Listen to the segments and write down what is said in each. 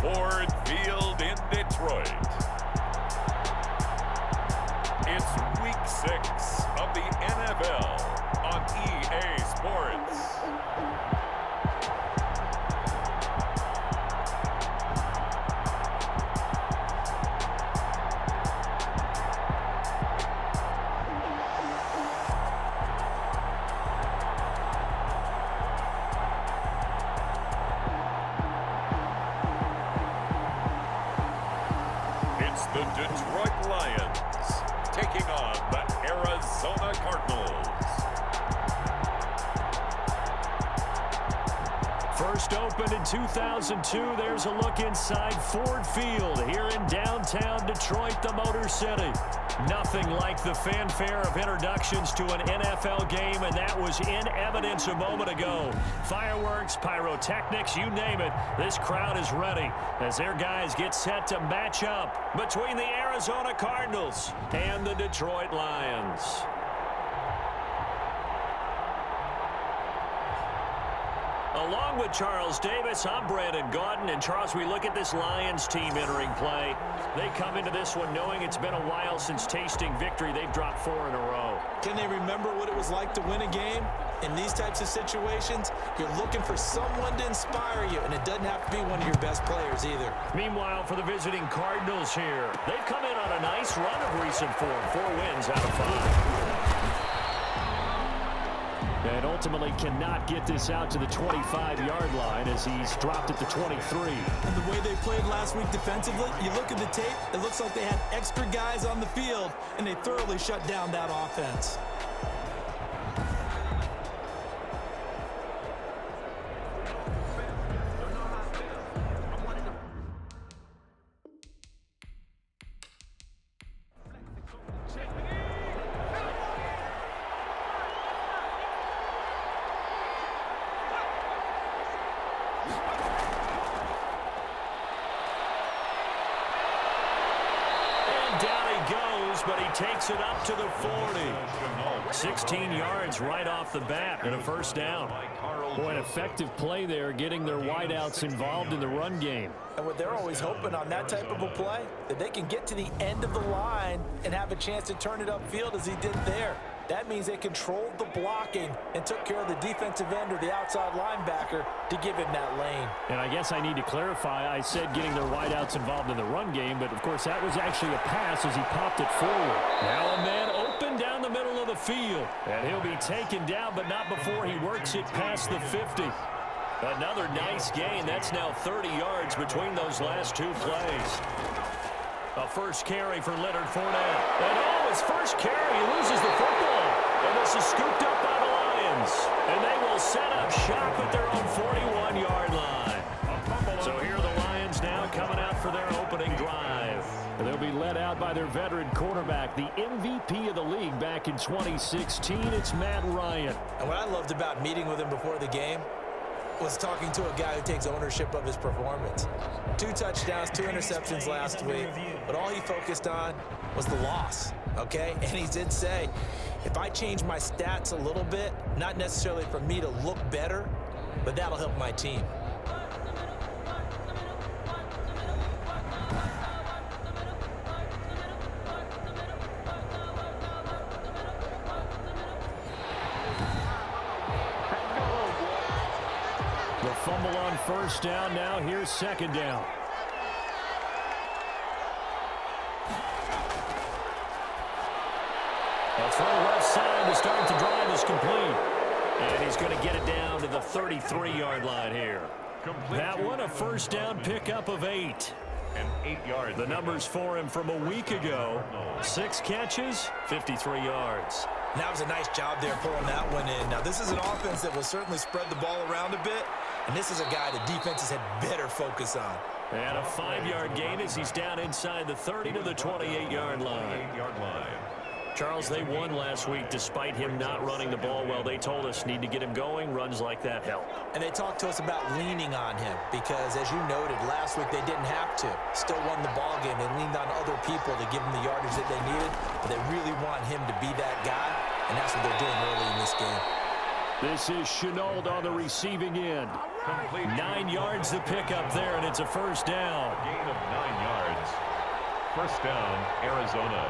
Ford Field in Detroit. It's Week 6 of the NFL on EA Sports. It's the Detroit Lions taking on the Arizona Cardinals. First opened in 2002, there's a look inside Ford Field here in downtown Detroit, the Motor City. Nothing like the fanfare of introductions to an NFL game, and that was in evidence a moment ago. Fireworks, pyrotechnics, you name it, this crowd is ready as their guys get set to match up between the Arizona Cardinals and the Detroit Lions. Along with Charles Davis, I'm Brandon Gaudin. And Charles, we look at this Lions team entering play. They come into this one knowing it's been a while since tasting victory. They've dropped 4 in a row. Can they remember what it was like to win a game? In these types of situations, you're looking for someone to inspire you, and it doesn't have to be one of your best players either. Meanwhile, for the visiting Cardinals here, they've come in on a nice run of recent form. 4 wins out of 5. And ultimately cannot get this out to the 25-yard line as he's dropped at the 23. And the way they played last week defensively, you look at the tape, it looks like they had extra guys on the field, and they thoroughly shut down that offense. But he takes it up to the 40. 16 yards right off the bat and a first down. Boy, an effective play there, getting their wideouts involved in the run game. And what they're always hoping on that type of a play, that they can get to the end of the line and have a chance to turn it upfield as he did there. That means they controlled the blocking and took care of the defensive end or the outside linebacker to give him that lane. And I guess I need to clarify, I said getting their wideouts involved in the run game, but of course that was actually a pass as he popped it forward. Now a man open down the middle of the field, and he'll be taken down, but not before he works it past the 50. Another nice gain. That's now 30 yards between those last 2 plays. A first carry for Leonard Fournette. And his first carry, he loses the football. And this is scooped up by the Lions. And they will set up shop at their own 41-yard line. So here are the Lions now coming out for their opening drive. And they'll be led out by their veteran quarterback, the MVP of the league back in 2016. It's Matt Ryan. And what I loved about meeting with him before the game was talking to a guy who takes ownership of his performance. 2 touchdowns, 2 interceptions last week, but all he focused on was the loss, okay? And he did say, if I change my stats a little bit, not necessarily for me to look better, but that'll help my team. The fumble on first down. Now here's second down. That's from the left side to start the drive is complete. And he's going to get it down to the 33-yard line here. That one a first down pickup of 8. And 8 yards. The numbers for him from a week ago. 6 catches, 53 yards. And that was a nice job there pulling that one in. Now, this is an offense that will certainly spread the ball around a bit, and this is a guy the defenses had better focus on. And a 5-yard gain as he's down inside the 30 to the 28-yard line. Charles, they won last week despite him not running the ball well. They told us need to get him going. Runs like that help. And they talked to us about leaning on him because, as you noted, last week they didn't have to. Still won the ball game. They leaned on other people to give them the yardage that they needed, but they really want him to be that guy, and that's what they're doing early in this game. This is Shenault on the receiving end. 9 yards to pick up there, and it's a first down. Gain of 9 yards. First down, Arizona.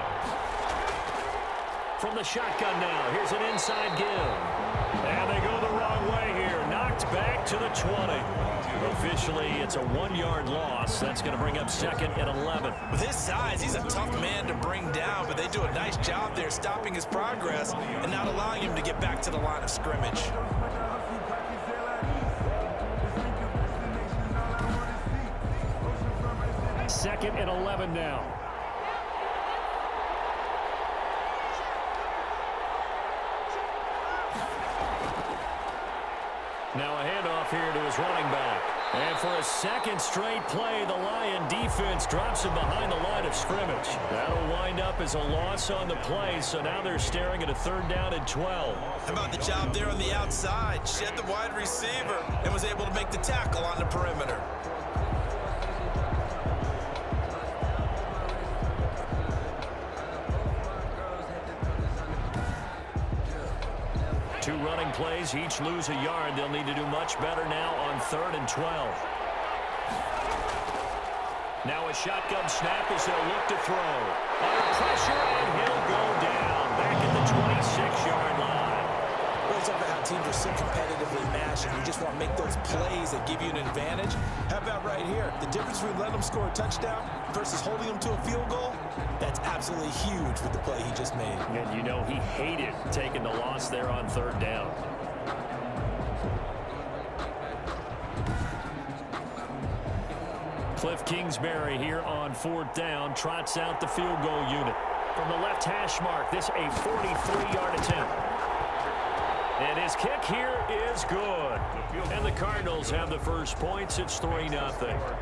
From the shotgun now, here's an inside give. And they go the wrong way here. Knocked back to the 20. Officially, it's a 1-yard loss. That's going to bring up second and 11. With his size, he's a tough man to bring down, but they do a nice job there stopping his progress and not allowing him to get back to the line of scrimmage. Second and 11 now. Now a handoff here to his running back. And for a second straight play, the Lion defense drops him behind the line of scrimmage. That'll wind up as a loss on the play, so now they're staring at a 3rd down and 12. How about the job there on the outside? Shed the wide receiver and was able to make the tackle on the perimeter. Two running plays, each lose a yard. They'll need to do much better now on 3rd and 12. Now a shotgun snap as they'll look to throw. Under pressure, and he'll go down back at the 26-yard line. Well, it's about how teams are so competitively matched, and you just want to make those plays that give you an advantage. How about right here? The difference between letting them score a touchdown versus holding them to a field goal, that's absolutely huge with the play he just made. And you know he hated taking the loss there on 3rd down. Cliff Kingsbury here on 4th down, trots out the field goal unit. From the left hash mark, this a 43-yard attempt. And his kick here is good. And the Cardinals have the first points. It's 3-0.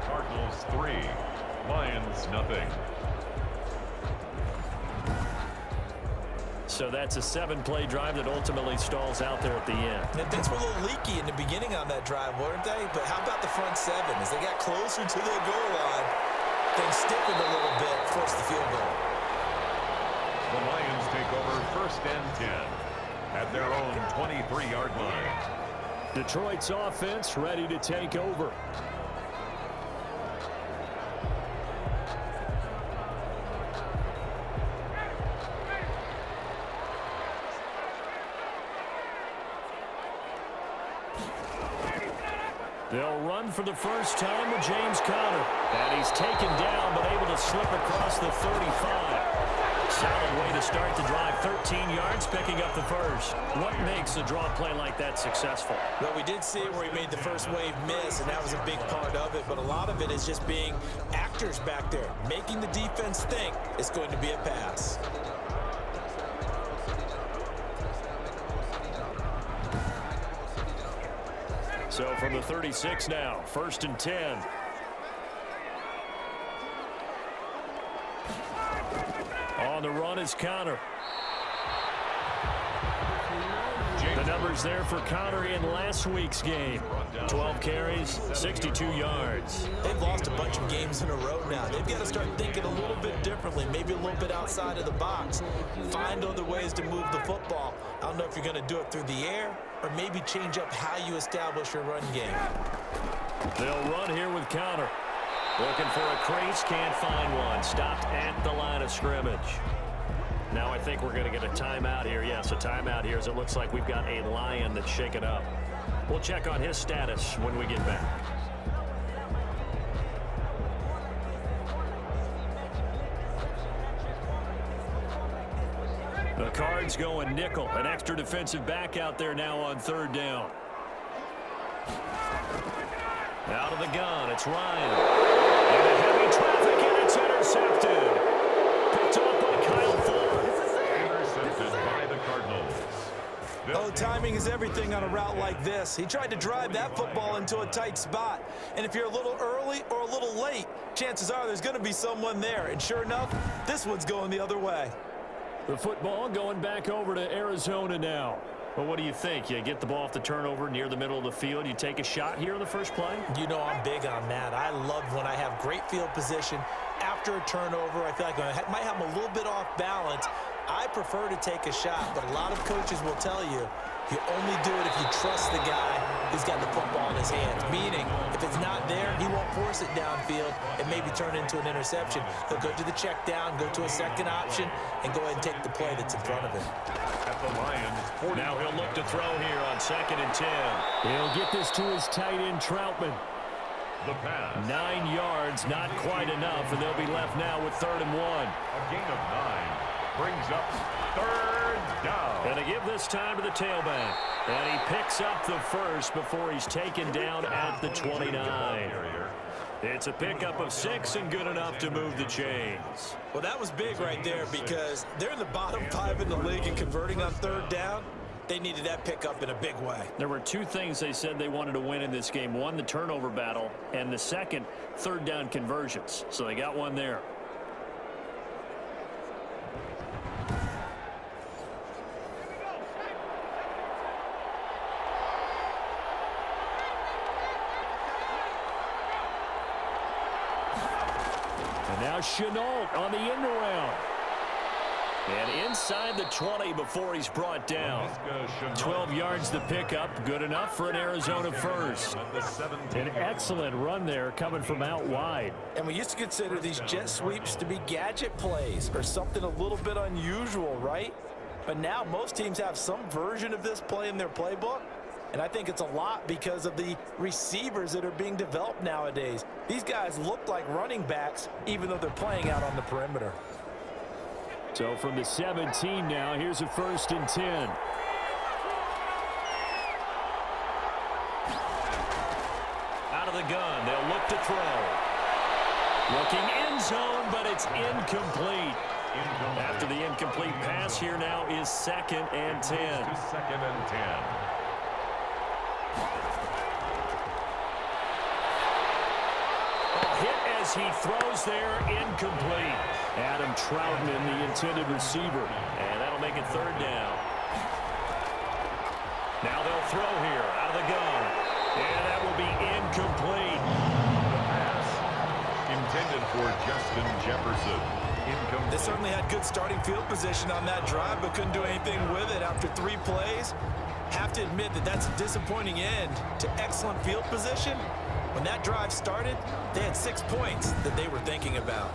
Cardinals 3, Lions nothing. So that's a 7-play drive that ultimately stalls out there at the end. And things were a little leaky in the beginning on that drive, weren't they? But how about the front 7? As they got closer to their goal line, things stiffened a little bit, forced the field goal. The Lions take over 1st and 10 at their own 23-yard line. Detroit's offense ready to take over. They'll run for the first time with James Conner. And he's taken down, but able to slip across the 35. Solid way to start the drive. 13 yards, picking up the first. What makes a draw play like that successful? Well, we did see it where he made the first wave miss, and that was a big part of it. But a lot of it is just being actors back there, making the defense think it's going to be a pass. So from the 36 now, 1st and 10. On the run is Conner. The numbers there for Conner in last week's game. 12 carries, 62 yards. They've lost a bunch of games in a row now. They've got to start thinking a little bit differently, maybe a little bit outside of the box. Find other ways to move the football. I don't know if you're going to do it through the air or maybe change up how you establish your run game. They'll run here with Conner. Looking for a crease, can't find one. Stopped at the line of scrimmage. Now I think we're going to get a timeout here. Yes, a timeout here as it looks like we've got a Lion that's shaken up. We'll check on his status when we get back. The Cards going nickel. An extra defensive back out there now on 3rd down. Out of the gun, it's Ryan. And a heavy traffic, and it's intercepted. Picked off by Kyle Fuller. Intercepted by the Cardinals. Oh, timing is everything on a route like this. He tried to drive that football into a tight spot. And if you're a little early or a little late, chances are there's going to be someone there. And sure enough, this one's going the other way. The football going back over to Arizona now. Well, what do you think? You get the ball off the turnover near the middle of the field. You take a shot here in the first play? You know I'm big on that. I love when I have great field position. After a turnover, I feel like I might have them a little bit off balance. I prefer to take a shot, but a lot of coaches will tell you You only do it if you trust the guy who's got the football in his hands. Meaning, if it's not there, he won't force it downfield and maybe turn it into an interception. He'll go to the check down, go to a second option, and go ahead and take the play that's in front of him. At the Lions, 40. Now he'll look to throw here on 2nd and 10. He'll get this to his tight end, Troutman. The pass. 9 yards, not quite enough, and they'll be left now with 3rd and 1. A gain of 9 brings up 3rd down. And to give this time to the tailback. And he picks up the first before he's taken down at the 29. It's a pickup of 6 and good enough to move the chains. Well, that was big right there because they're in the bottom 5 in the league and converting on 3rd down. They needed that pickup in a big way. There were 2 things they said they wanted to win in this game. One, the turnover battle, and the second, 3rd down conversions. So they got one there. And now Shenault on the end around. And inside the 20 before he's brought down. 12 yards the pickup. Good enough for an Arizona first. An excellent run there coming from out wide. And we used to consider these jet sweeps to be gadget plays or something a little bit unusual, right? But now most teams have some version of this play in their playbook. And I think it's a lot because of the receivers that are being developed nowadays. These guys look like running backs even though they're playing out on the perimeter. So from the 17 now, here's a 1st and 10. Out of the gun, they'll look to throw. Looking end zone, but it's incomplete. After the incomplete pass, here now is 2nd and 10. 2nd and 10. Hit as he throws there, incomplete. Adam Troutman, the intended receiver. And that'll make it 3rd down. Now they'll throw here out of the gun. And that will be incomplete. The pass intended for Justin Jefferson. Incomplete. They certainly had good starting field position on that drive, but couldn't do anything with it after 3 plays. Have to admit that that's a disappointing end to excellent field position. When that drive started, they had 6 points that they were thinking about.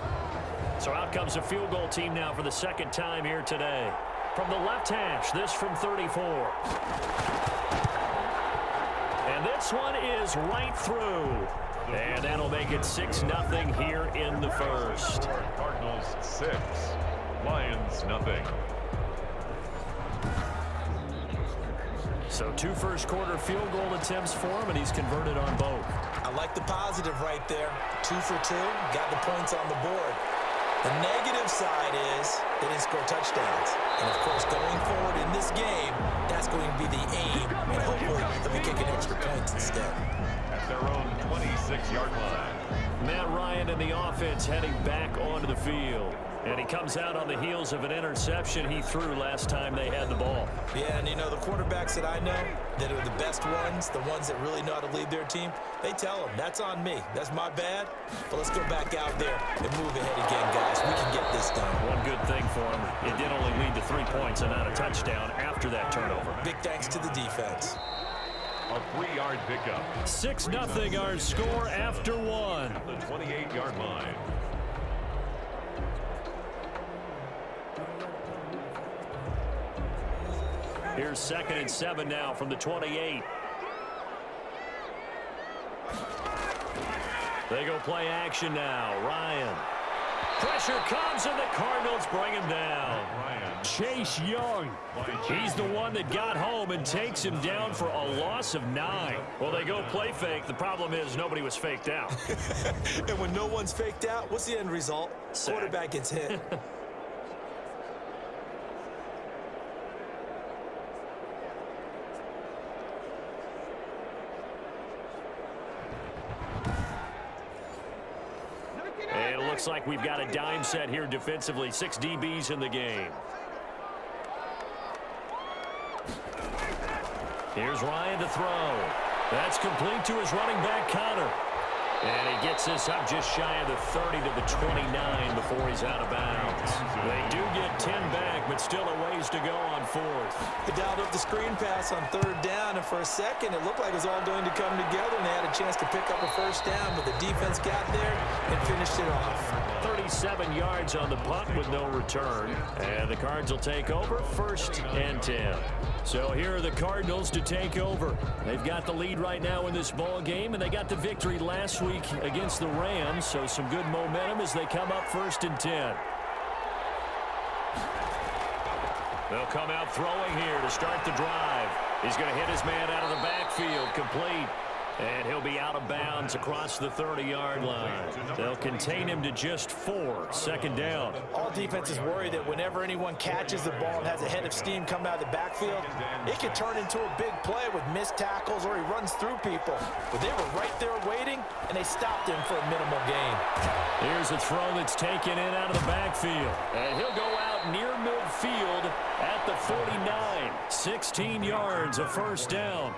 So out comes a field goal team now for the 2nd time here today. From the left hash, this from 34. And this one is right through. And that'll make it 6-0 here in the first. Cardinals 6, Lions nothing. So 2 first-quarter field goal attempts for him, and he's converted on both. I like the positive right there. 2 for 2, got the points on the board. The negative side is they didn't score touchdowns. And, of course, going forward in this game, that's going to be the aim. And hopefully they'll be kicking extra points instead. At their own 26-yard line. Matt Ryan and the offense heading back onto the field. And he comes out on the heels of an interception he threw last time they had the ball. Yeah, and you know, the quarterbacks that I know that are the best ones, the ones that really know how to lead their team, they tell them, that's on me. That's my bad. But let's go back out there and move ahead again, guys. We can get this done. One good thing for him, it did only lead to 3 points and not a touchdown after that turnover. Big thanks to the defense. A 3-yard pickup. 6-0 our score after 1. At the 28-yard line. Here's 2nd and 7 now from the 28. They go play action now. Ryan. Pressure comes and the Cardinals bring him down. Chase Young. He's the one that got home and takes him down for a loss of 9. Well, they go play fake. The problem is nobody was faked out. And when no one's faked out, what's the end result? Sack. Quarterback gets hit. And it looks like we've got a dime set here defensively. 6 DBs in the game. Here's Ryan to throw. That's complete to his running back, Connor. And he gets this up just shy of the 30 to the 29 before he's out of bounds. They do get 10 back, but still a ways to go on fourth. They dialed up the screen pass on third down, and for a second, it looked like it was all going to come together, and they had a chance to pick up a first down, but the defense got there and finished it off. 37 yards on the punt with no return, and the Cards will take over, 1st and 10. So here are the Cardinals to take over. They've got the lead right now in this ball game, and they got the victory last week against the Rams, so some good momentum as they come up 1st and 10. They'll come out throwing here to start the drive. He's going to hit his man out of the backfield, complete. And he'll be out of bounds across the 30-yard line. They'll contain him to just 4, 2nd down. All defenses worry that whenever anyone catches the ball and has a head of steam come out of the backfield, it could turn into a big play with missed tackles or he runs through people. But they were right there waiting, and they stopped him for a minimal gain. Here's a throw that's taken in out of the backfield. And he'll go out near midfield at the 49. 16 yards, a 1st down.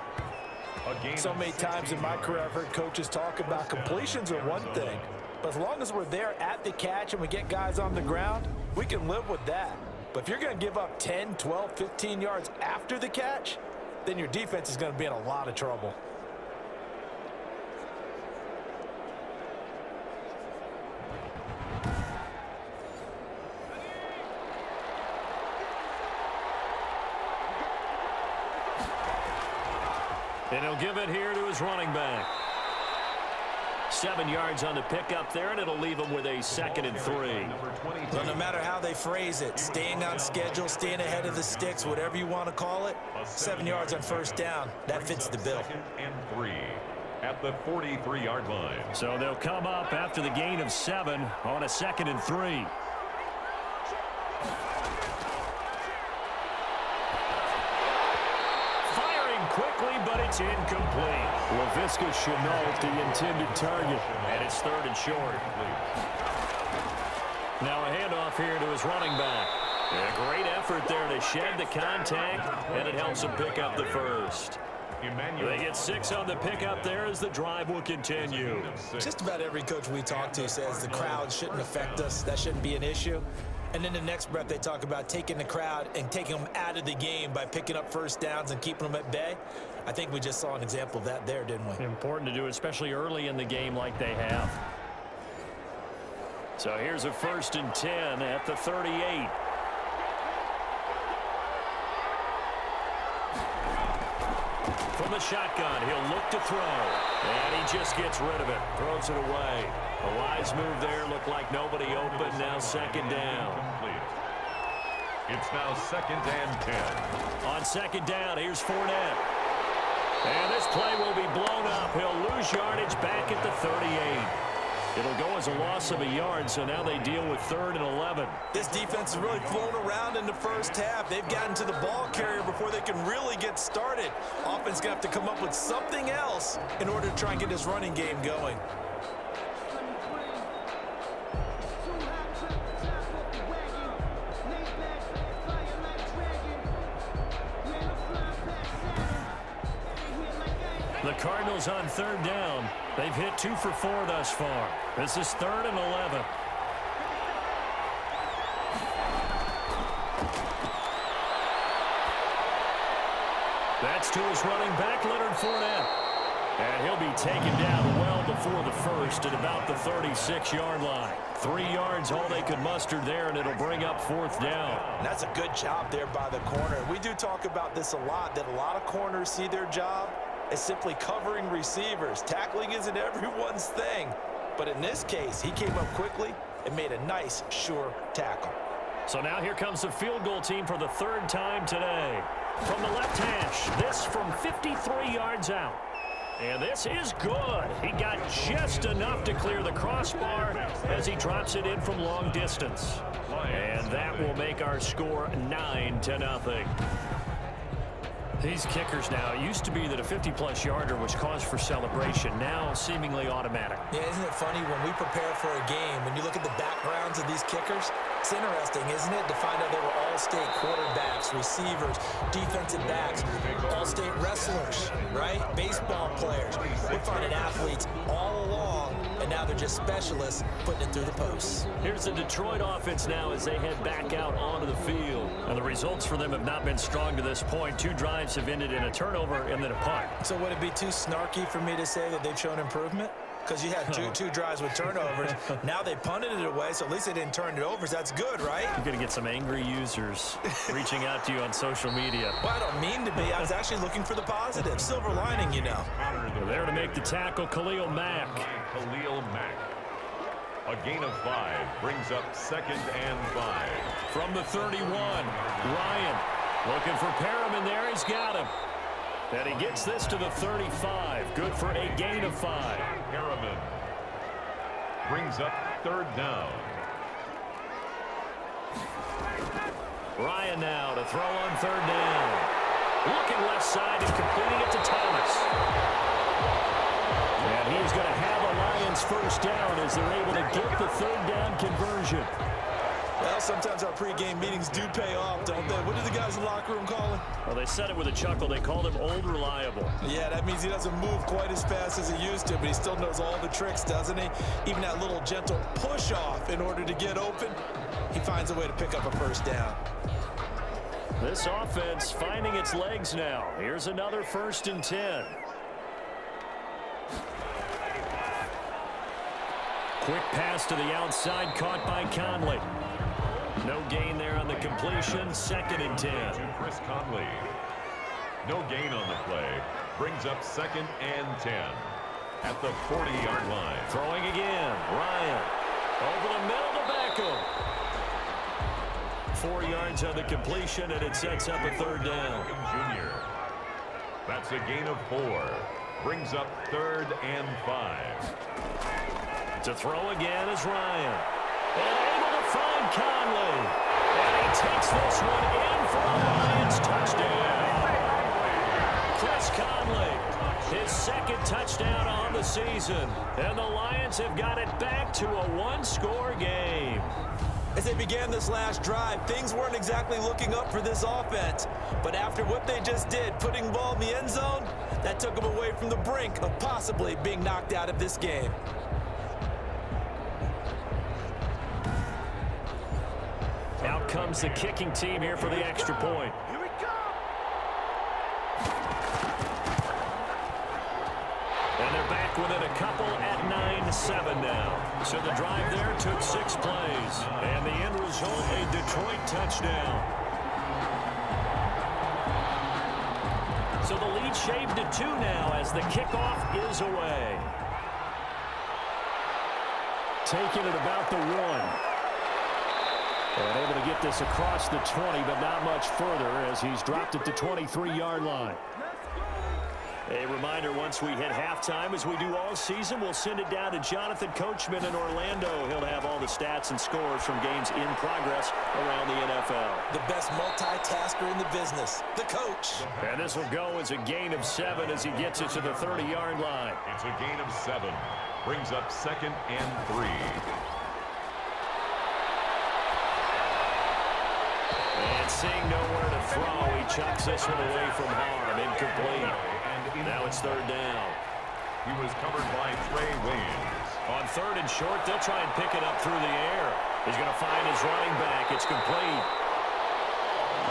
So many times in my career I've heard coaches talk about completions are one thing, but as long as we're there at the catch and we get guys on the ground, we can live with that. But if you're going to give up 10, 12, 15 yards after the catch, then your defense is going to be in a lot of trouble. And he'll give it here to his running back. 7 yards on the pickup there, and it'll leave him with a 2nd and 3. So no matter how they phrase it, staying on schedule, staying ahead of the sticks, whatever you want to call it, 7 yards on 1st down, that fits the bill. 2nd and 3 at the 43-yard line. So they'll come up after the gain of 7 on a 2nd and 3. Quickly, but it's incomplete. Laviska Shenault, the intended target, and it's 3rd and short. Now a handoff here to his running back. And a great effort there to shed the contact, and it helps him pick up the 1st. They get 6 on the pickup there as the drive will continue. Just about every coach we talk to says the crowd shouldn't affect us. That shouldn't be an issue. And then the next breath they talk about taking the crowd and taking them out of the game by picking up 1st downs and keeping them at bay. I think we just saw an example of that there, didn't we? Important to do, especially early in the game like they have. So here's a 1st and 10 at the 38. From the shotgun, he'll look to throw. And he just gets rid of it. Throws it away. A wise move there. Looked like nobody open. Now 2nd down. It's now 2nd and 10. On 2nd down, here's Fournette. And this play will be blown up. He'll lose yardage back at the 38. It'll go as a loss of a yard, so now they deal with 3rd and 11. This defense has really flown around in the first half. They've gotten to the ball carrier before they can really get started. Offense going to have to come up with something else in order to try and get this running game going. The Cardinals on 3rd down. They've hit 2 for 4 thus far. This is 3rd and 11. That's to his running back, Leonard Fournette. And he'll be taken down well before the 1st at about the 36-yard line. 3 yards, all they could muster there, and it'll bring up 4th down. And that's a good job there by the corner. We do talk about this a lot, that a lot of corners see their job as simply covering receivers. Tackling isn't everyone's thing. But in this case, he came up quickly and made a nice, sure tackle. So now here comes the field goal team for the 3rd time today. From the left hash, this from 53 yards out. And this is good. He got just enough to clear the crossbar as he drops it in from long distance. And that will make our score 9-0. These kickers now, it used to be that a 50-plus yarder was cause for celebration, now seemingly automatic. Yeah, isn't it funny when we prepare for a game, when you look at the backgrounds of these kickers, It's interesting, isn't it, to find out they were all-state quarterbacks, receivers, defensive backs, all-state wrestlers, right? Baseball players. We're finding athletes all along, and now they're just specialists putting it through the posts. Here's the Detroit offense now as they head back out onto the field. And the results for them have not been strong to this point. 2 drives have ended in a turnover and then a punt. So would it be too snarky for me to say that they've shown improvement? Because you had two drives with turnovers. Now they punted it away, so at least they didn't turn it over. So that's good, right? You're going to get some angry users reaching out to you on social media. Well, I don't mean to be. I was actually looking for the positive. Silver lining, you know. They're there to make the tackle, Khalil Mack. Khalil Mack. A gain of 5 brings up 2nd and 5. From the 31, Ryan looking for Perriman there. He's got him. And he gets this to the 35. Good for a gain of 5. Perriman brings up 3rd down. Ryan now to throw on 3rd down. Looking left side and completing it to Thomas. And he's going to have a Lions 1st down as they're able to get the 3rd down conversion. Well, sometimes our pregame meetings do pay off, don't they? What do the guys in the locker room call him? Well, they said it with a chuckle. They called him Old Reliable. Yeah, that means he doesn't move quite as fast as he used to, but he still knows all the tricks, doesn't he? Even that little gentle push-off in order to get open, he finds a way to pick up a 1st down. This offense finding its legs now. Here's another 1st and 10. Quick pass to the outside, caught by Conley. No gain there on the completion. 2nd and 10. To Chris Conley. No gain on the play. Brings up 2nd and 10. At the 40-yard line. Throwing again. Ryan. Over the middle to Beckham. 4 yards on the completion, and it sets up a 3rd down. Junior. That's a gain of 4. Brings up 3rd and 5. To throw again is Ryan. And able to find Conley. And he takes this one in for a Lions touchdown. Chris Conley, his 2nd touchdown on the season. And the Lions have got it back to a 1-score game. As they began this last drive, things weren't exactly looking up for this offense. But after what they just did, putting the ball in the end zone, that took them away from the brink of possibly being knocked out of this game. Out comes the kicking team here for the extra point. Here we go. And they're back within a couple at 9-7 now. So the drive there took 6 plays. And the end result, a Detroit touchdown. So the lead shaved to 2 now as the kickoff is away. Taking it about the 1. And able to get this across the 20, but not much further as he's dropped it to 23-yard line. A reminder, once we hit halftime, as we do all season, we'll send it down to Jonathan Coachman in Orlando. He'll have all the stats and scores from games in progress around the NFL. The best multitasker in the business, the coach. And this will go as a gain of 7 as he gets it to the 30-yard line. It's a gain of 7. Brings up 2nd and 3. And seeing nowhere to throw, he chucks this one away from harm. Incomplete. Now it's 3rd down. He was covered by Trey Waynes. On 3rd and short, they'll try and pick it up through the air. He's going to find his running back. It's complete.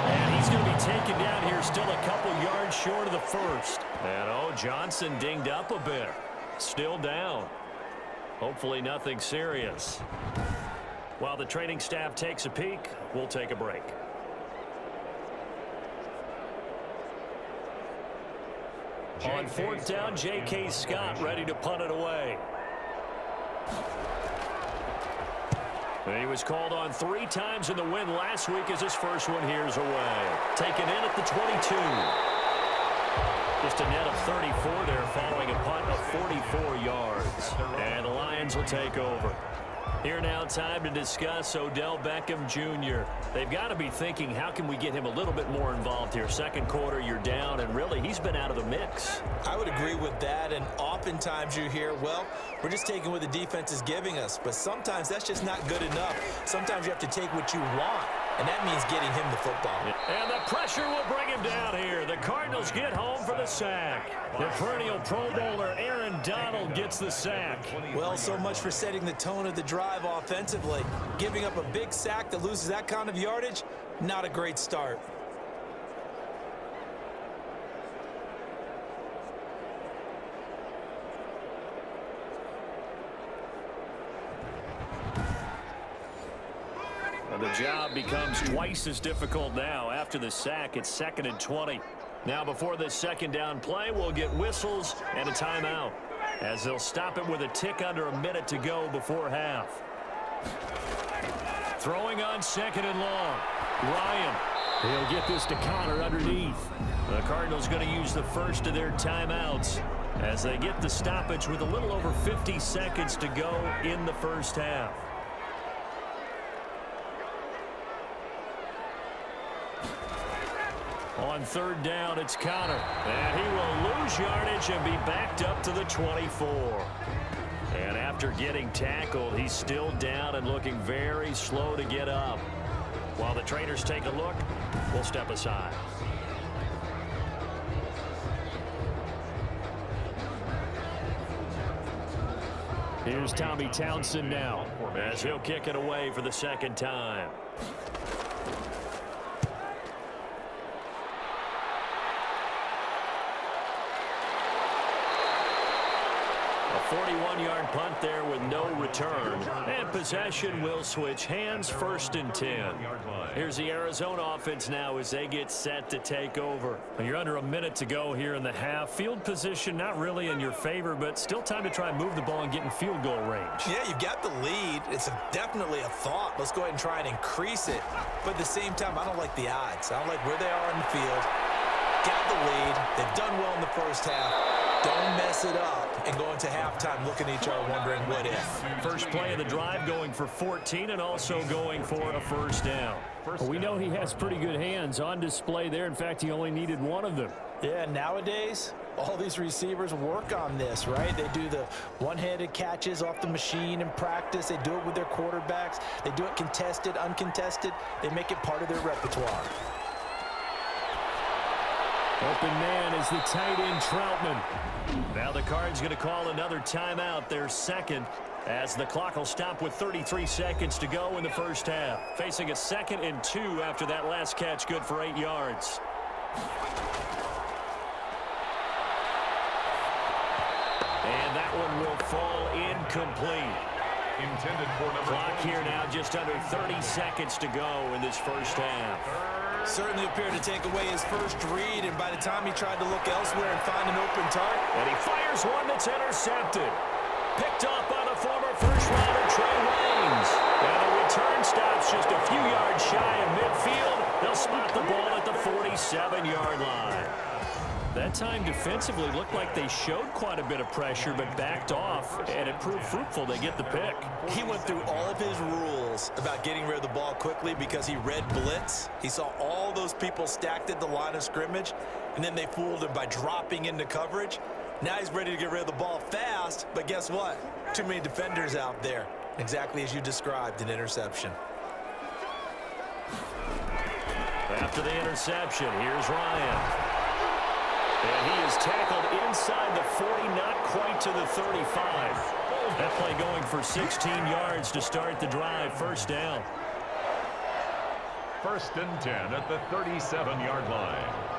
And he's going to be taken down here still a couple yards short of the 1st. And, Johnson dinged up a bit. Still down. Hopefully nothing serious. While the training staff takes a peek, we'll take a break. On 4th down, J.K. Scott ready to punt it away. And he was called on 3 times in the win last week as his first one here's away. Taken in at the 22. Just a net of 34 there following a punt of 44 yards. And the Lions will take over. Here now, time to discuss Odell Beckham Jr. They've got to be thinking, how can we get him a little bit more involved here? Second quarter, you're down, and really, he's been out of the mix. I would agree with that, and oftentimes you hear, well, we're just taking what the defense is giving us, but sometimes that's just not good enough. Sometimes you have to take what you want, and that means getting him the football. And the pressure will bring him down here. The Cardinals get home for the sack. The perennial Pro Bowler Aaron Donald gets the sack. Well, so much for setting the tone of the drive offensively. Giving up a big sack that loses that kind of yardage, not a great start. The job becomes twice as difficult now. After the sack, it's 2nd and 20. Now before this second down play, we'll get whistles and a timeout, as they'll stop it with a tick under a minute to go before half. Throwing on 2nd and long. Ryan. He'll get this to Connor underneath. The Cardinals going to use the first of their timeouts as they get the stoppage with a little over 50 seconds to go in the first half. On 3rd down, it's Connor. And he will lose yardage and be backed up to the 24. And after getting tackled, he's still down and looking very slow to get up. While the trainers take a look, we'll step aside. Here's Tommy Townsend now, as he'll kick it away for the second time. A 41-yard punt there with no return. And possession will switch hands, 1st and 10. Here's the Arizona offense now as they get set to take over. You're under a minute to go here in the half. Field position not really in your favor, but still time to try and move the ball and get in field goal range. Yeah, you've got the lead. It's definitely a thought. Let's go ahead and try and increase it. But at the same time, I don't like the odds. I don't like where they are in the field. Got the lead. They've done well in the first half. Don't mess it up and go into halftime looking at each other wondering what if. First play of the drive going for 14 and also going for a first down. Well, we know he has pretty good hands on display there. In fact, he only needed one of them. Yeah, nowadays, all these receivers work on this, right? They do the one-handed catches off the machine in practice. They do it with their quarterbacks. They do it contested, uncontested. They make it part of their repertoire. Open man is the tight end Troutman. Now the Cards going to call another timeout, their second, as the clock will stop with 33 seconds to go in the first half. Facing a 2nd and 2 after that last catch, good for 8 yards. And that one will fall incomplete. Intended for number Clock here now, just under 30 seconds to go in this first half. Certainly appeared to take away his first read, and by the time he tried to look elsewhere and find an open target. And he fires one that's intercepted. Picked up by the former first-rounder Trey Waynes. And the return stops just a few yards shy of midfield. They'll spot the ball at the 47-yard line. That time defensively looked like they showed quite a bit of pressure but backed off, and it proved fruitful. They get the pick. He went through all of his rules about getting rid of the ball quickly because he read blitz. He saw all those people stacked at the line of scrimmage, and then they fooled him by dropping into coverage. Now he's ready to get rid of the ball fast, but guess what? Too many defenders out there. Exactly as you described, an interception. After the interception, here's Ryan. And he is tackled inside the 40, not quite to the 35. That play going for 16 yards to start the drive. First down. 1st and 10 at the 37-yard line.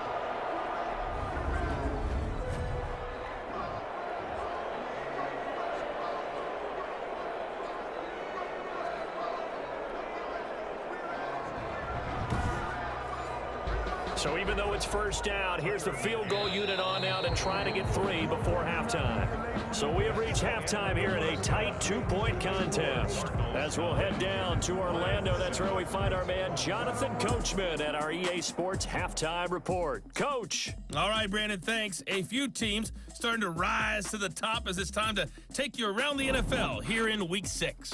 So even though it's first down, here's the field goal unit on now to try to get 3 before halftime. So we have reached halftime here in a tight 2-point contest. As we'll head down to Orlando, that's where we find our man Jonathan Coachman at our EA Sports Halftime Report. Coach. All right, Brandon, thanks. A few teams starting to rise to the top as it's time to take you around the NFL here in Week 6.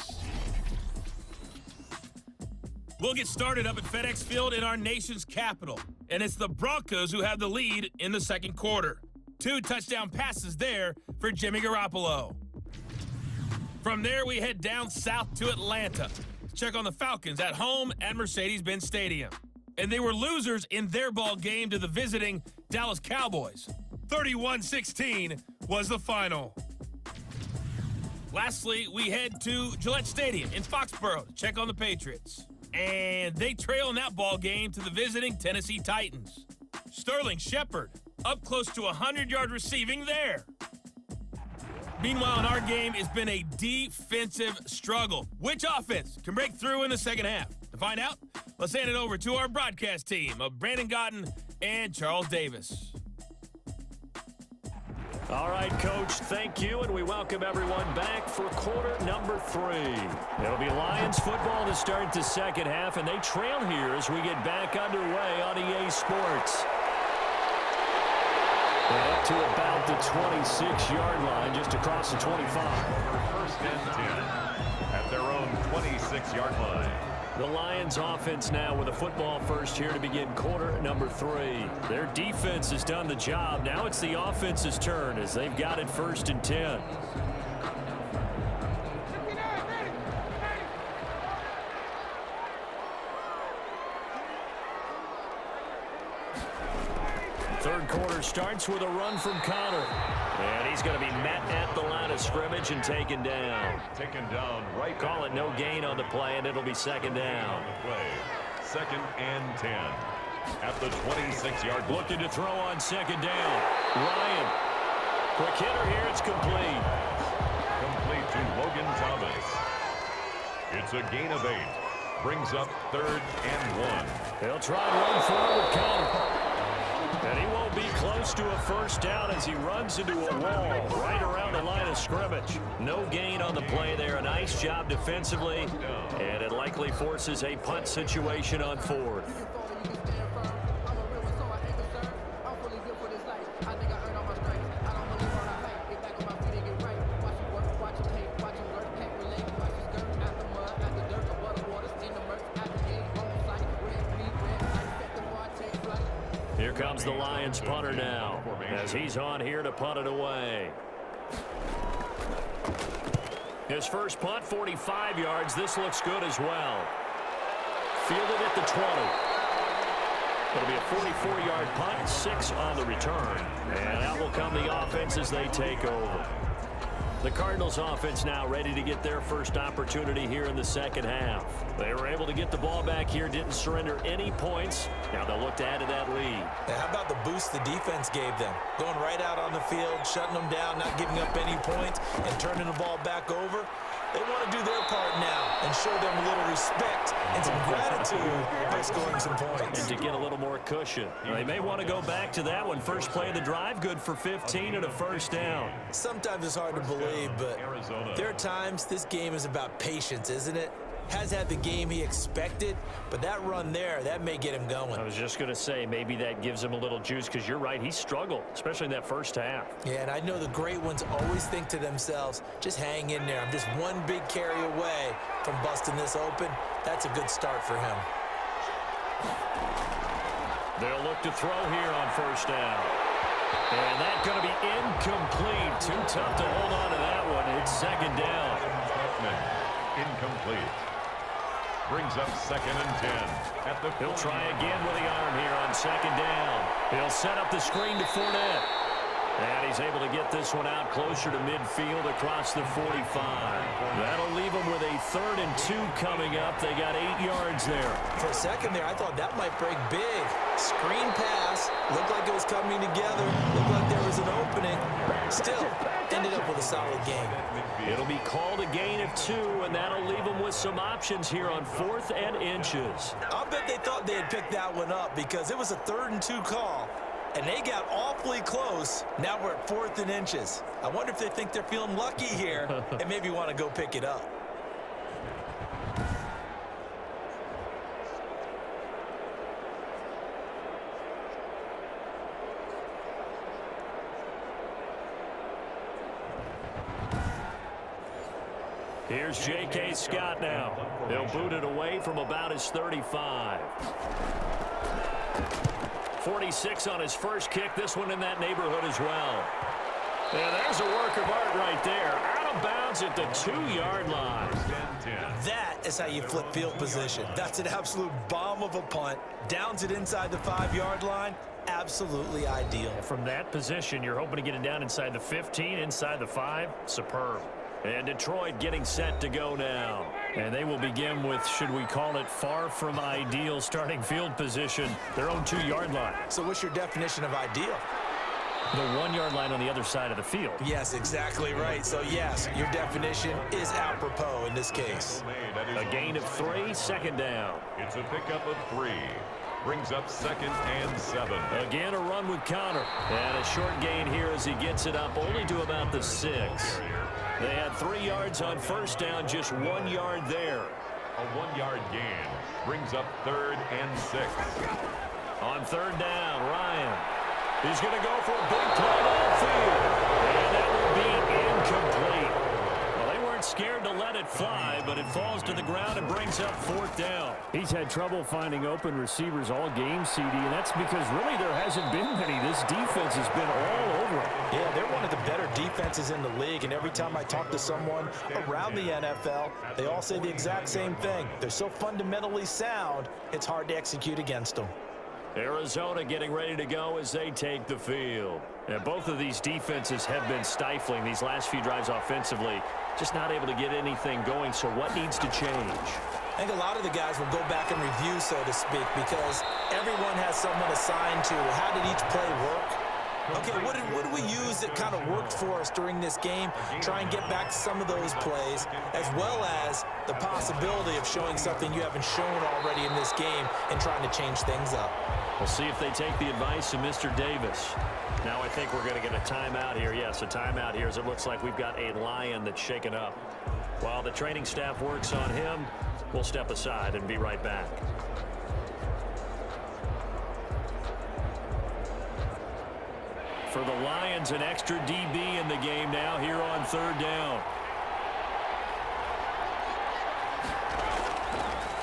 We'll get started up at FedEx Field in our nation's capital. And it's the Broncos who have the lead in the second quarter. 2 touchdown passes there for Jimmy Garoppolo. From there, we head down south to Atlanta. Check on the Falcons at home at Mercedes-Benz Stadium. And they were losers in their ball game to the visiting Dallas Cowboys. 31-16 was the final. Lastly, we head to Gillette Stadium in Foxborough to check on the Patriots. And they trail in that ball game to the visiting Tennessee Titans. Sterling Shepard up close to 100-yard receiving there. Meanwhile, in our game, it's been a defensive struggle. Which offense can break through in the second half? To find out, let's hand it over to our broadcast team of Brandon Gaudin and Charles Davis. All right, Coach, thank you, and we welcome everyone back for quarter number 3. It'll be Lions football to start the second half, and they trail here as we get back underway on EA Sports. And up to about the 26-yard line, just across the 25. First and 10 at their own 26-yard line. The Lions offense now with a football first here to begin quarter number 3. Their defense has done the job. Now it's the offense's turn as they've got it first and 10. Third quarter starts with a run from Connor. And he's going to be met at the line of scrimmage and taken down. Taken down right. Call it no gain on the play, and it'll be second down. On the play. Second and 10 at the 26-yard line. Looking to throw on second down. Ryan. Quick hitter here. It's complete. Complete to Logan Thomas. It's a gain of 8. Brings up third and 1. He'll try and run forward with Connor. And he won't be close to a first down as he runs into a wall right around the line of scrimmage. No gain on the play there. A nice job defensively. And it likely forces a punt situation on fourth. Here comes the Lions punter now as he's on here to punt it away. His first punt, 45 yards. This looks good as well. Fielded at the 20. It'll be a 44-yard punt, 6 on the return. And out will come the offense as they take over. The Cardinals offense now ready to get their first opportunity here in the second half. They were able to get the ball back here, didn't surrender any points. Now they'll look to add to that lead. Now, how about the boost the defense gave them? Going right out on the field, shutting them down, not giving up any points, and turning the ball back over. They want to do their part now and show them a little respect and some gratitude by scoring some points. And to get a little more cushion. They may want to go back to that one. First play of the drive, good for 15 and a first down. Sometimes it's hard to believe, but there are times this game is about patience, isn't it? Has had the game he expected, but that run there, that may get him going. I was just going to say, maybe that gives him a little juice because you're right, he struggled, especially in that first half. Yeah, and I know the great ones always think to themselves, just hang in there. I'm just one big carry away from busting this open. That's a good start for him. They'll look to throw here on first down. And that's going to be incomplete. Too tough to hold on to that one. It's second down. Incomplete. Brings up second and 10 at the. He'll try again with the arm here on second down. He'll set up the screen to Fournette. And he's able to get this one out closer to midfield across the 45. That'll leave him with a 3rd and 2 coming up. They got 8 yards there. For a second there, I thought that might break big. Screen pass. Looked like it was coming together. Looked like there was an opening. Still, ended up with a solid game. It'll be called a gain of 2, and that'll leave them with some options here on 4th and inches. I'll bet they thought they had picked that one up because it was a 3rd and 2 call. And they got awfully close. Now we're at 4th and inches. I wonder if they think they're feeling lucky here and maybe want to go pick it up. Here's J.K. Scott now. He'll boot it away from about his 35. 46 on his first kick. This one in that neighborhood as well. And there's a work of art right there. Out of bounds at the 2-yard line. That is how you flip field position. That's an absolute bomb of a punt. Downs it inside the 5-yard line. Absolutely ideal. From that position, you're hoping to get it down inside the 15, inside the 5. Superb. And Detroit getting set to go now. And they will begin with, should we call it, far from ideal starting field position, their own 2-yard line. So what's your definition of ideal? The 1-yard line on the other side of the field. Yes, exactly right. So, yes, your definition is apropos in this case. A gain of 3, second down. It's a pickup of 3. Brings up 2nd and 7. Again, a run with Connor. And a short gain here as he gets it up only to about the 6. They had 3 yards on first down, just 1 yard there. A 1-yard gain. Brings up 3rd and 6. On third down, Ryan. He's going to go for a big play downfield. And that will be incomplete. Well, they weren't scared to let it fly, but it falls to the ground and brings up 4th down. He's had trouble finding open receivers all game, CD, and that's because really there hasn't been many. This defense has been all over him. Yeah, they're one of the better defenses in the league, and every time I talk to someone around the NFL, they all say the exact same thing. They're so fundamentally sound, it's hard to execute against them. Arizona getting ready to go as they take the field. And both of these defenses have been stifling these last few drives offensively. Just not able to get anything going, so what needs to change? I think a lot of the guys will go back and review, so to speak, because everyone has someone assigned to how did each play work. Okay, what did we use that kind of worked for us during this game? Try and get back to some of those plays, as well as the possibility of showing something you haven't shown already in this game and trying to change things up. We'll see if they take the advice of Mr. Davis. Now I think we're going to get a timeout here. Yes, a timeout here as it looks like we've got a Lion that's shaken up. While the training staff works on him, we'll step aside and be right back. For the Lions, an extra DB in the game now here on third down.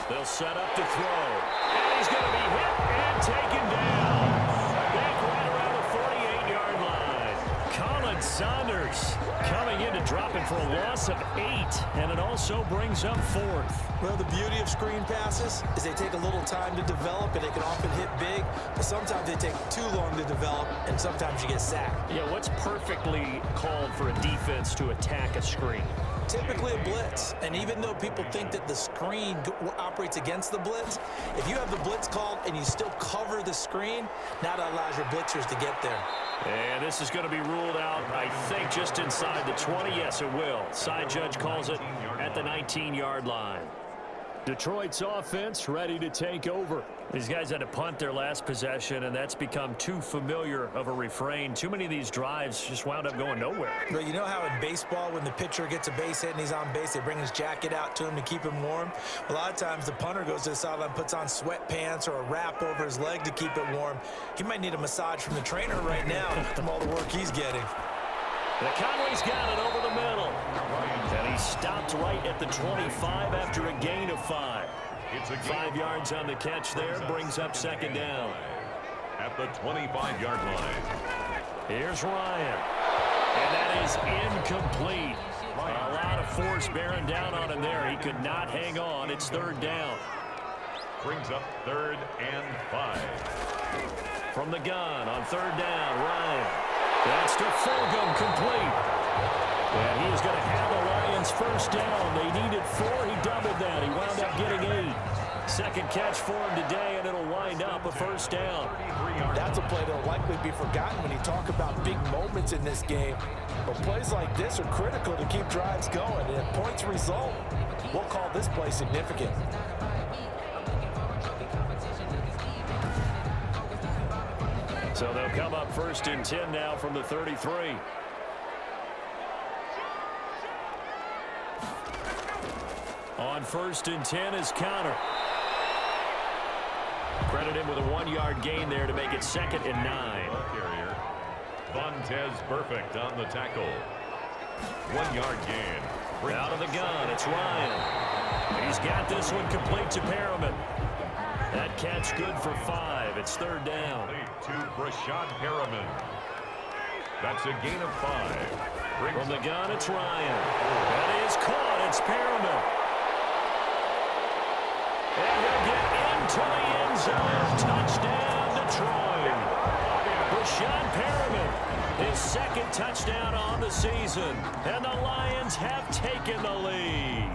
They'll set up to throw. And he's going to be hit and taken down. Back right around the 48-yard line. Colin Saunders coming in to drop it for a loss of 8. And it also brings up 4th. Well, the beauty of screen passes is they take a little time to develop, and they can often hit big, but sometimes they take too long to develop, and sometimes you get sacked. Yeah, what's perfectly called for a defense to attack a screen? Typically a blitz, and even though people think that the screen operates against the blitz, if you have the blitz called and you still cover the screen, now that allows your blitzers to get there. And this is going to be ruled out, I think, just inside the 20. Yes, it will. Side judge calls it at the 19-yard line. Detroit's offense ready to take over. These guys had to punt their last possession, and that's become too familiar of a refrain. Too many of these drives just wound up going nowhere. Well, you know how in baseball, when the pitcher gets a base hit and he's on base, they bring his jacket out to him to keep him warm? A lot of times the punter goes to the sideline, puts on sweatpants or a wrap over his leg to keep it warm. He might need a massage from the trainer right now from all the work he's getting. Conway's got it over the middle. And he stopped right at the 25 after a gain of 5. 5 yards on the catch there, brings up second down. At the 25-yard line. Here's Ryan. And that is incomplete. A lot of force bearing down on him there. He could not hang on. It's third down. Brings up 3rd and 5. From the gun on third down, Ryan. That's to Fulgham, complete. And he is going to have the Lions first down. They needed 4. He doubled that. He wound up getting 8. Second catch for him today, and it'll wind up a first down. That's a play that'll likely be forgotten when you talk about big moments in this game. But plays like this are critical to keep drives going. And if points result, we'll call this play significant. So they'll come up 1st and 10 now from the 33. On 1st and 10 is Connor. Credit him with a 1-yard gain there to make it 2nd and 9. Vontez perfect on the tackle. 1 yard gain. Out of the gun, it's Ryan. He's got this one complete to Perriman. That catch good for 5. It's 3rd down. To Brashad Perriman. That's a gain of 5. From the gun, it's Ryan. That is caught. It's Perriman. And they'll get into the end zone. Touchdown, Detroit. Brashad Perriman, his 2nd touchdown on the season. And the Lions have taken the lead.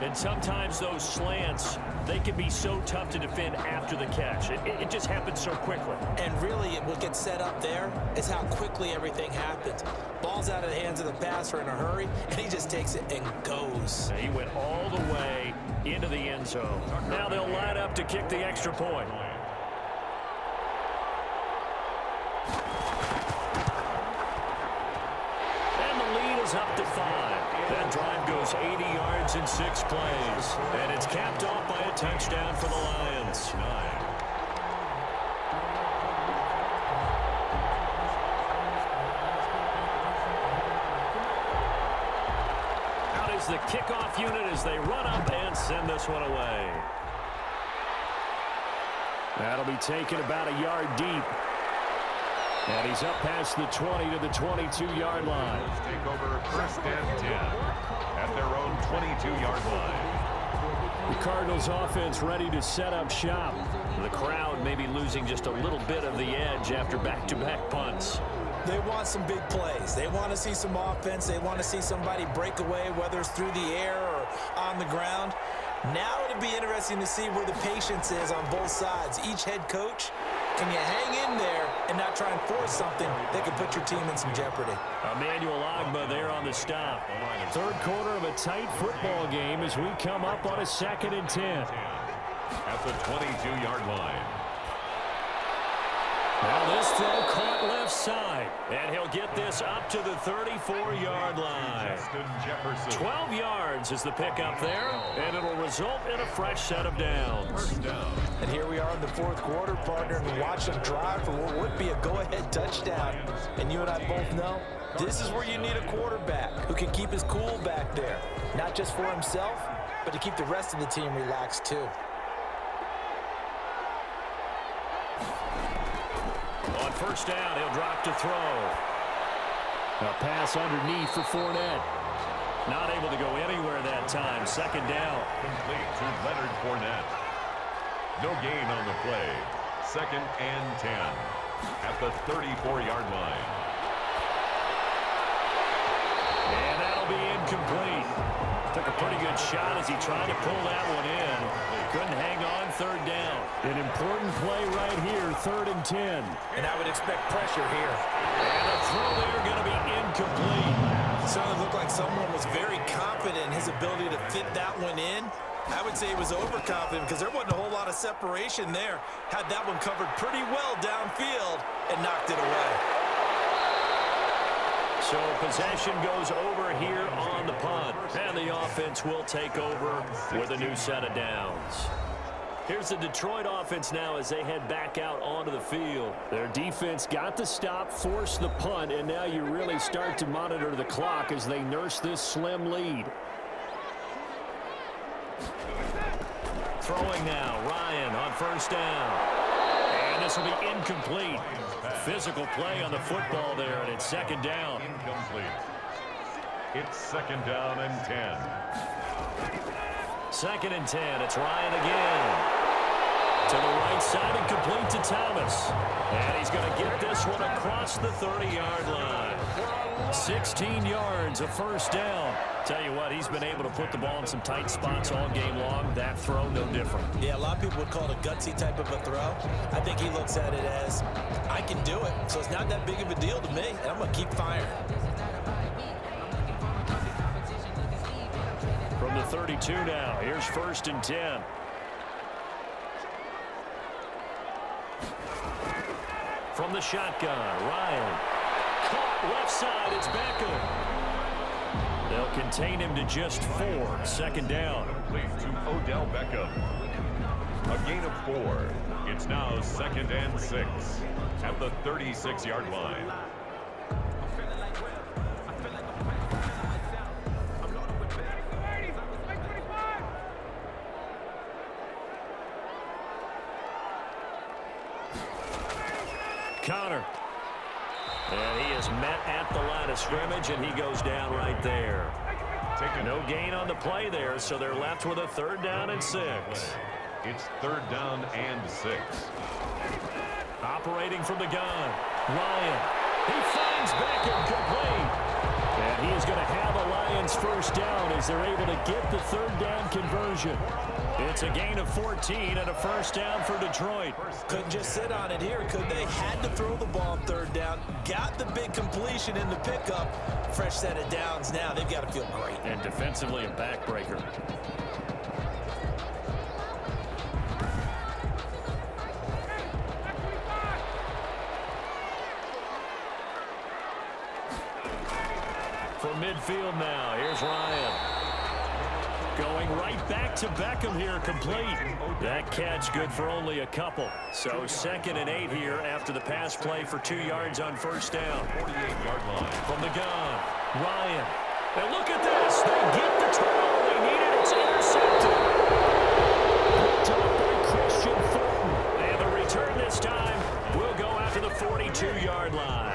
And sometimes those slants, they can be so tough to defend after the catch. It just happens so quickly. And really, what gets set up there is how quickly everything happens. Ball's out of the hands of the passer in a hurry, and he just takes it and goes. He went all the way into the end zone. Now they'll line up to kick the extra point. And the lead is up to 5. That drive goes 80 yards in 6 plays. And it's capped off by a touchdown for the Lions. Out is the kickoff unit as they run up and send this one away. That'll be taken about a yard deep. And he's up past the 20 to the 22-yard line. Take over 1st and 10 at their own 22-yard line. The Cardinals offense ready to set up shop. The crowd may be losing just a little bit of the edge after back-to-back punts. They want some big plays. They want to see some offense. They want to see somebody break away, whether it's through the air or on the ground. Now it'll be interesting to see where the patience is on both sides. Each head coach, can you hang in there and not try and force something that could put your team in some jeopardy? Emmanuel Ogbah there on the stop. 3rd quarter of a tight football game as we come up on a 2nd and 10. At the 22-yard line. Now this throw caught left side. And he'll get this up to the 34-yard line. 12 yards is the pickup there. And it'll result in a fresh set of downs. And here we are in the 4th quarter, partner, and watch them drive for what would be a go-ahead touchdown. And you and I both know this is where you need a quarterback who can keep his cool back there. Not just for himself, but to keep the rest of the team relaxed too. On 1st down, he'll drop to throw. A pass underneath for Fournette. Not able to go anywhere that time. 2nd down. Complete to Leonard Fournette. No gain on the play. 2nd and 10 at the 34-yard line. And that'll be incomplete. Took a pretty good shot as he tried to pull that one in. Couldn't hang on 3rd down. An important play right here, 3rd and 10. And I would expect pressure here. And a throw there going to be incomplete. Certainly looked like someone was very confident in his ability to fit that one in. I would say he was overconfident because there wasn't a whole lot of separation there. Had that one covered pretty well downfield and knocked it away. So possession goes over here on the punt. And the offense will take over with a new set of downs. Here's the Detroit offense now as they head back out onto the field. Their defense got the stop, forced the punt, and now you really start to monitor the clock as they nurse this slim lead. Throwing now, Ryan on 1st down. And this will be incomplete. Physical play on the football there, and it's 2nd down. Incomplete. It's 2nd down and 10. 2nd and 10. It's Ryan again. To the right side and complete to Thomas. And he's going to get this one across the 30-yard line. 16 yards, a 1st down. Tell you what, he's been able to put the ball in some tight spots all game long. That throw, no different. Yeah, a lot of people would call it a gutsy type of a throw. I think he looks at it as, I can do it. So it's not that big of a deal to me, and I'm going to keep firing. From the 32 now, here's 1st and 10. From the shotgun, Ryan. Caught left side, it's Beckham. They'll contain him to just 4. 2nd down. Complete to Odell Beckham. A gain of 4. It's now 2nd and 6 at the 36-yard line. Conner. And he is met at the line of scrimmage, and he goes down right there. No gain on the play there, so they're left with a 3rd down and 6. It's 3rd down and 6. Operating from the gun, Ryan. He finds Beckham complete. And he is going to have a Lions 1st down as they're able to get the 3rd down conversion. It's a gain of 14 and a 1st down for Detroit. Couldn't just sit on it here, could they? Had to throw the ball on 3rd down. Got the big completion in the pickup. Fresh set of downs now. They've got to feel great. And defensively a backbreaker. From midfield now, here's Ryan. Going right back to Beckham here, complete. That catch good for only a couple. So 2nd and 8 here after the pass play for 2 yards on 1st down. 48-yard line. From the gun, Ryan. And look at this. They get the turnover they needed. It's intercepted. Picked up by Christian Fulton. And the return this time will go after the 42-yard line.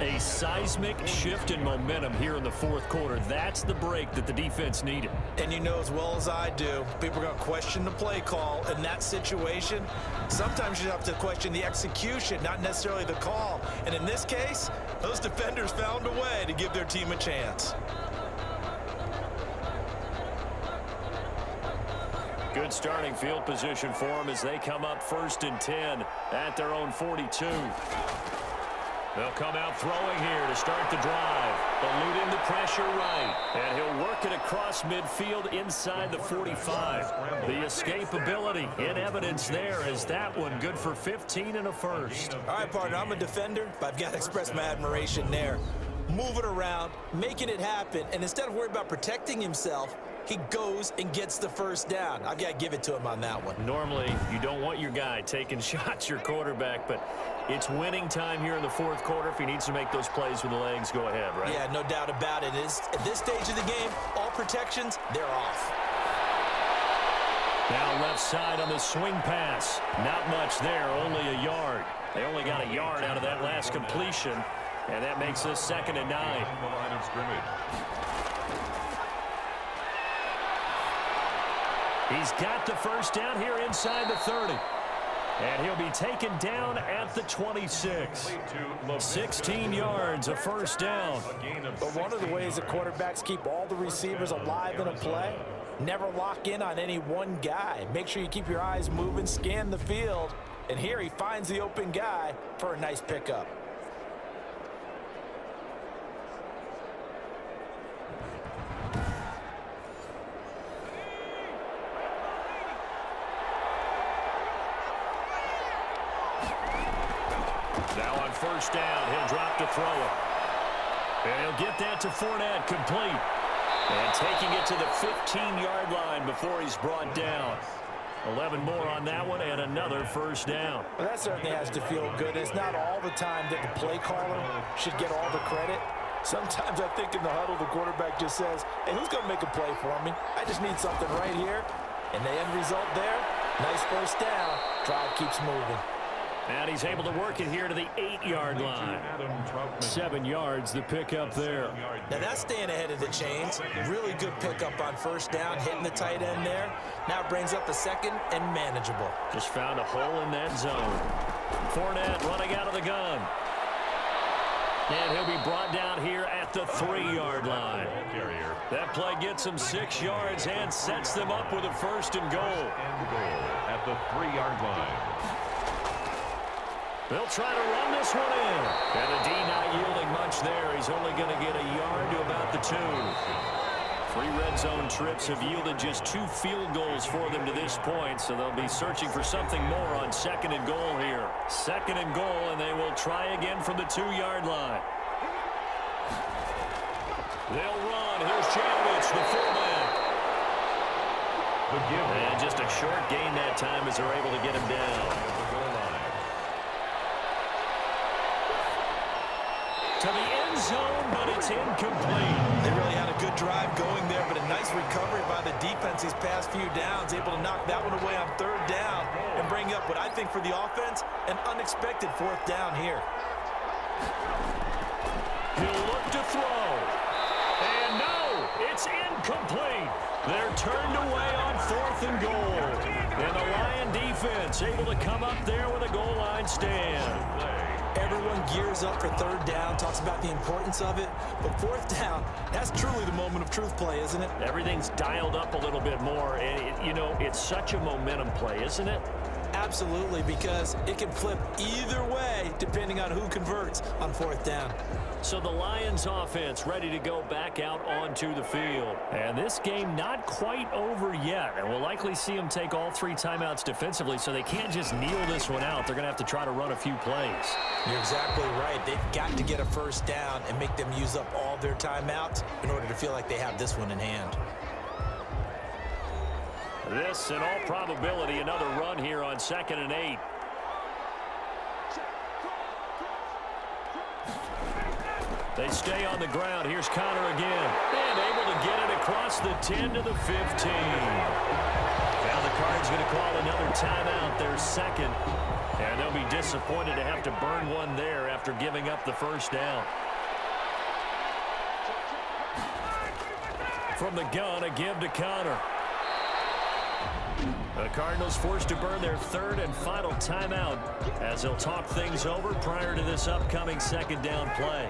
A seismic shift in momentum here in the 4th quarter. That's the break that the defense needed. And you know as well as I do, people are going to question the play call in that situation. Sometimes you have to question the execution, not necessarily the call. And in this case, those defenders found a way to give their team a chance. Good starting field position for them as they come up 1st and 10 at their own 42. They'll come out throwing here to start the drive. Eluding the pressure right. And he'll work it across midfield inside the 45. The escapability in evidence there as that one good for 15 and a 1st. All right, partner, I'm a defender, but I've got to express my admiration there. Moving around, making it happen, and instead of worrying about protecting himself, he goes and gets the 1st down. I've got to give it to him on that one. Normally, you don't want your guy taking shots, your quarterback, but it's winning time here in the 4th quarter. If he needs to make those plays with the legs, go ahead, right? Yeah, no doubt about it. At this stage of the game, all protections, they're off. Now left side on the swing pass. Not much there, only a yard. They only got a yard out of that last completion, and that makes this 2nd and 9. On the line of scrimmage. He's got the 1st down here inside the 30. And he'll be taken down at the 26. 16 yards, a 1st down. But one of the ways the quarterbacks keep all the receivers alive in a play, never lock in on any one guy. Make sure you keep your eyes moving, scan the field. And here he finds the open guy for a nice pickup. Now on 1st down, he'll drop to throw it. And he'll get that to Fournette, complete. And taking it to the 15-yard line before he's brought down. 11 more on that one and another 1st down. Well, that certainly has to feel good. It's not all the time that the play caller should get all the credit. Sometimes I think in the huddle, the quarterback just says, hey, who's going to make a play for me? I just need something right here. And the end result there, nice 1st down. Drive keeps moving. And he's able to work it here to the 8-yard line. 7 yards, the pickup there. Now that's staying ahead of the chains. Really good pickup on 1st down, hitting the tight end there. Now it brings up a 2nd and manageable. Just found a hole in that zone. Fournette running out of the gun. And he'll be brought down here at the 3-yard line. That play gets him 6 yards and sets them up with a 1st and goal. At the 3-yard line. They'll try to run this one in. And the D not yielding much there. He's only going to get a yard to about the 2. 3 red zone trips have yielded just 2 field goals for them to this point, so they'll be searching for something more on 2nd and goal here. 2nd and goal, and they will try again from the 2-yard line. They'll run. Here's Janovich, the fullback. And just a short gain that time as they're able to get him down. to the end zone, but it's incomplete. They really had a good drive going there, but a nice recovery by the defense these past few downs, able to knock that one away on third down and bring up what I think for the offense, an unexpected fourth down here. He'll look to throw. And no, it's incomplete. They're turned away on 4th and goal. And the Lion defense able to come up there with a goal line stand. Everyone gears up for third down, talks about the importance of it, but fourth down, that's truly the moment of truth play, isn't it? Everything's dialed up a little bit more, and, you know, it's such a momentum play, isn't it? Absolutely, because it can flip either way depending on who converts on fourth down. So the Lions offense ready to go back out onto the field. And this game not quite over yet. And we'll likely see them take all 3 timeouts defensively, so they can't just kneel this one out. They're going to have to try to run a few plays. You're exactly right. They've got to get a first down and make them use up all their timeouts in order to feel like they have this one in hand. This, in all probability, another run here on 2nd and 8. They stay on the ground. Here's Connor again. And able to get it across the 10 to the 15. Now the Cards going to call another timeout, their second. And they'll be disappointed to have to burn one there after giving up the first down. From the gun, a give to Connor. The Cardinals forced to burn their 3rd and final timeout as they'll talk things over prior to this upcoming 2nd down play.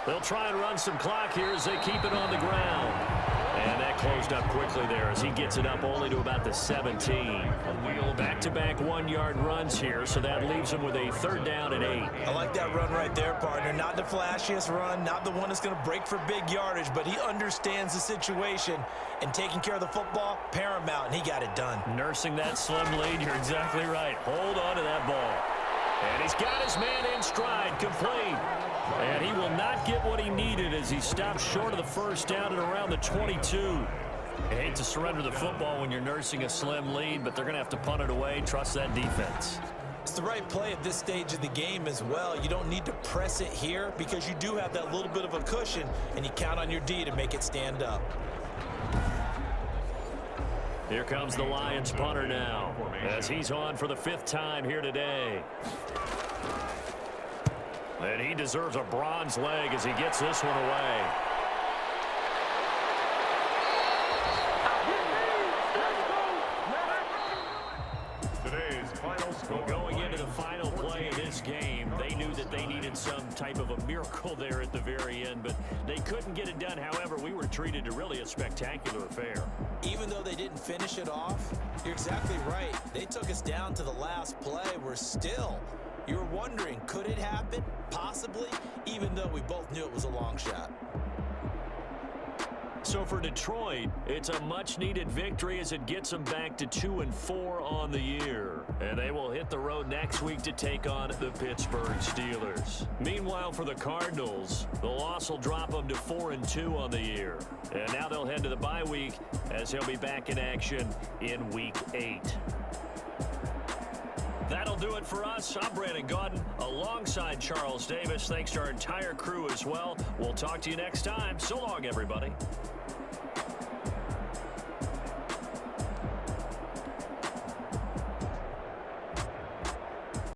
They'll try and run some clock here as they keep it on the ground. And that closed up quickly there as he gets it up only to about the 17. Wheel back-to-back 1-yard runs here, so that leaves him with a 3rd down and 8. I like that run right there, partner. Not the flashiest run, not the one that's going to break for big yardage, but he understands the situation, and taking care of the football, paramount, and he got it done. Nursing that slim lead, you're exactly right. Hold on to that ball. And he's got his man in stride, complete. And he will not get what he needed as he stops short of the first down at around the 22. You hate to surrender the football when you're nursing a slim lead, but they're going to have to punt it away. Trust that defense. It's the right play at this stage of the game as well. You don't need to press it here because you do have that little bit of a cushion, and you count on your D to make it stand up. Here comes the Lions punter now as he's on for the 5th time here today. And he deserves a bronze leg as he gets this one away. Today's final score. Going into the final play of this game, they knew that they needed some type of a miracle there at the very end, but they couldn't get it done. However, we were treated to really a spectacular affair. Even though they didn't finish it off, you're exactly right. They took us down to the last play. We're still... You're wondering, could it happen? Possibly, even though we both knew it was a long shot. So for Detroit, it's a much-needed victory as it gets them back to 2-4 on the year. And they will hit the road next week to take on the Pittsburgh Steelers. Meanwhile, for the Cardinals, the loss will drop them to 4-2 on the year. And now they'll head to the bye week as they'll be back in action in Week 8. That'll do it for us. I'm Brandon Gaudin alongside Charles Davis. Thanks to our entire crew as well. We'll talk to you next time. So long, everybody.